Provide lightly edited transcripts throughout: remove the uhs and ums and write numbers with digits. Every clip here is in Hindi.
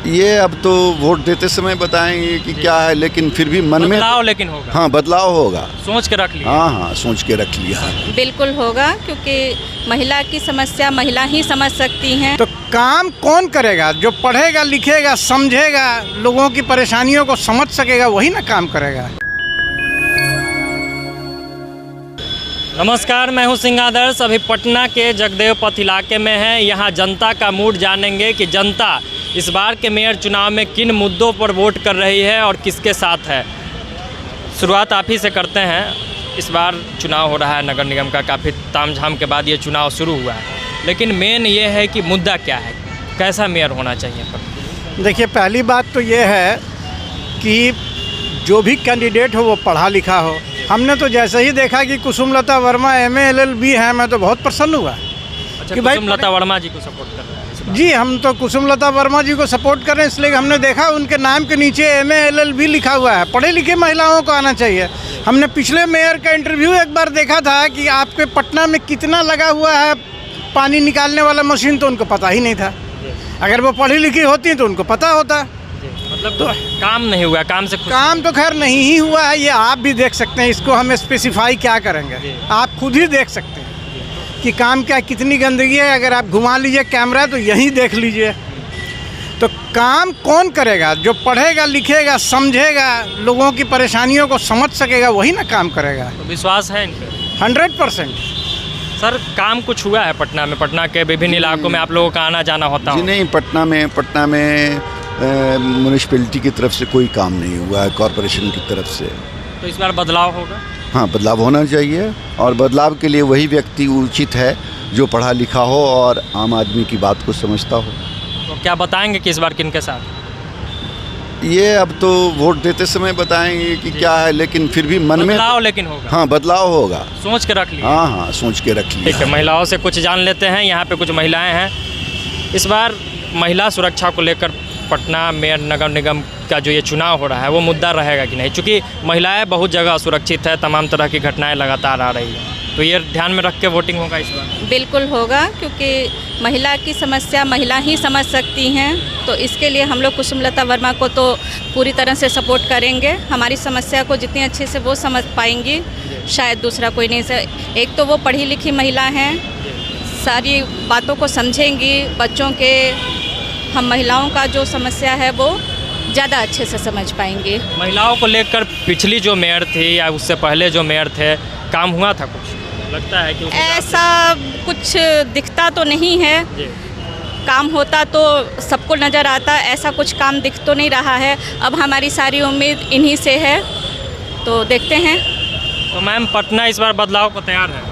ये अब तो वोट देते समय बताएंगे कि क्या है, लेकिन फिर भी मन में बदलाव लेकिन होगा। हाँ, बदलाव होगा। सोच के रख लिया। हाँ, सोच के रख लिया। बिल्कुल होगा, क्योंकि महिला की समस्या महिला ही समझ सकती हैं। तो काम कौन करेगा? जो पढ़ेगा, लिखेगा, समझेगा, लोगों की परेशानियों को समझ सकेगा, वही ना काम करेगा। नमस्कार, मैं हूं सिंह आदर्श। अभी पटना के जगदेव पथ इलाके में है। यहाँ जनता का मूड जानेंगे कि जनता इस बार के मेयर चुनाव में किन मुद्दों पर वोट कर रही है और किसके साथ है। शुरुआत आप ही से करते हैं। इस बार चुनाव हो रहा है नगर निगम का, काफ़ी तामझाम के बाद ये चुनाव शुरू हुआ है, लेकिन मेन ये है कि मुद्दा क्या है, कैसा मेयर होना चाहिए पर? देखिए, पहली बात तो ये है कि जो भी कैंडिडेट हो वो पढ़ा लिखा हो। हमने तो जैसे ही देखा कि कुसुमलता वर्मा MA LLB हैं, मैं तो बहुत प्रसन्न हुआ। अच्छा, कि भाई कुसुमलता वर्मा जी को सपोर्ट कर रहे हैं इस बार? जी, हम तो कुसुमलता वर्मा जी को सपोर्ट कर रहे हैं, इसलिए हमने देखा उनके नाम के नीचे MA LLB लिखा हुआ है। पढ़े लिखे महिलाओं को आना चाहिए। हमने पिछले मेयर का इंटरव्यू एक बार देखा था कि आपके पटना में कितना लगा हुआ है पानी निकालने वाला मशीन, तो उनको पता ही नहीं था। अगर वो पढ़ी लिखी होती तो उनको पता होता। मतलब तो काम नहीं हुआ, काम से काम तो खैर नहीं ही हुआ है, ये आप भी देख सकते हैं। इसको हम स्पेसिफाई क्या करेंगे, आप खुद ही देख सकते हैं कि काम क्या, कितनी गंदगी है। अगर आप घुमा लीजिए कैमरा तो यहीं देख लीजिए। तो काम कौन करेगा? जो पढ़ेगा, लिखेगा, समझेगा, लोगों की परेशानियों को समझ सकेगा, वही ना काम करेगा। तो विश्वास है इन पे? 100%। सर, काम कुछ हुआ है पटना में? पटना के विभिन्न इलाकों में आप लोगों का आना जाना होता जी है? नहीं, पटना में म्यूनिसिपैलिटी की तरफ से कोई काम नहीं हुआ है, कॉरपोरेशन की तरफ से। तो इस बार बदलाव होगा? हाँ, बदलाव होना चाहिए, और बदलाव के लिए वही व्यक्ति उचित है जो पढ़ा लिखा हो और आम आदमी की बात को समझता हो। तो क्या बताएंगे कि इस बार किनके साथ? ये अब तो वोट देते समय बताएंगे कि क्या है, लेकिन फिर भी मन में बदलाव लेकिन होगा। हाँ, बदलाव होगा। सोच के रख लिया। हाँ, सोच के रख लिया। ठीक है, महिलाओं से कुछ जान लेते हैं। यहाँ पे कुछ महिलाएं हैं। इस बार महिला सुरक्षा को लेकर पटना मेयर नगर निगम का जो ये चुनाव हो रहा है वो मुद्दा रहेगा कि नहीं? चूँकि महिलाएं बहुत जगह असुरक्षित है, तमाम तरह की घटनाएं लगातार आ रही हैं, तो ये ध्यान में रख के वोटिंग होगा इस बार? बिल्कुल होगा, क्योंकि महिला की समस्या महिला ही समझ सकती हैं। तो इसके लिए हम लोग कुसुमलता वर्मा को तो पूरी तरह से सपोर्ट करेंगे। हमारी समस्या को जितनी अच्छे से वो समझ पाएंगी, शायद दूसरा कोई नहीं। एक तो वो पढ़ी लिखी महिला हैं, सारी बातों को समझेंगी। बच्चों के, हम महिलाओं का जो समस्या है वो ज़्यादा अच्छे से समझ पाएंगे। महिलाओं को लेकर पिछली जो मेयर थी या उससे पहले जो मेयर थे, काम हुआ था कुछ? लगता है कि ऐसा कुछ दिखता तो नहीं है। काम होता तो सबको नज़र आता, ऐसा कुछ काम दिख तो नहीं रहा है। अब हमारी सारी उम्मीद इन्हीं से है, तो देखते हैं। तो मैम, पटना इस बार बदलाव को तैयार है?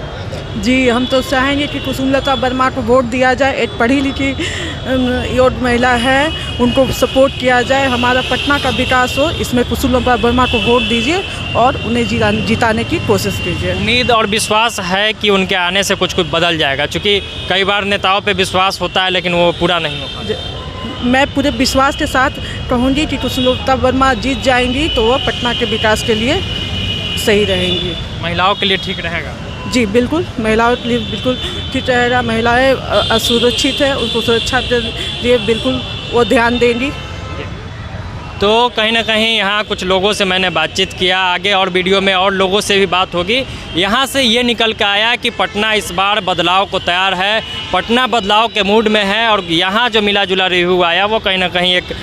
जी, हम तो चाहेंगे कि कुसुमलता वर्मा को वोट दिया जाए। एक पढ़ी लिखी योग्य महिला है, उनको सपोर्ट किया जाए। हमारा पटना का विकास हो, इसमें कुसुमलता वर्मा को वोट दीजिए और उन्हें जिताने की कोशिश कीजिए। उम्मीद और विश्वास है कि उनके आने से कुछ बदल जाएगा, क्योंकि कई बार नेताओं पे विश्वास होता है लेकिन वो पूरा नहीं होता। मैं पूरे विश्वास के साथ कहूँगी कि कुसुमलता वर्मा जीत जाएंगी तो वह पटना के विकास के लिए सही रहेंगी। महिलाओं के लिए ठीक रहेगा? जी बिल्कुल, महिलाओं के लिए बिल्कुल ठीक रहेगा। महिलाएं असुरक्षित है, उनको सुरक्षा के लिए बिल्कुल वो ध्यान देंगी। तो कहीं ना कहीं यहाँ कुछ लोगों से मैंने बातचीत किया, आगे और वीडियो में और लोगों से भी बात होगी। यहाँ से ये निकल के आया कि पटना इस बार बदलाव को तैयार है, पटना बदलाव के मूड में है। और यहाँ जो मिला जुला रिव्यू आया वो कहीं ना कहीं एक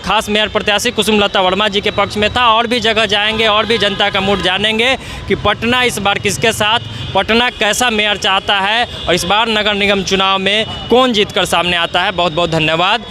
खास मेयर प्रत्याशी कुसुमलता वर्मा जी के पक्ष में था। और भी जगह जाएंगे और भी जनता का मूड जानेंगे कि पटना इस बार किसके साथ, पटना कैसा मेयर चाहता है और इस बार नगर निगम चुनाव में कौन जीतकर सामने आता है। बहुत बहुत धन्यवाद।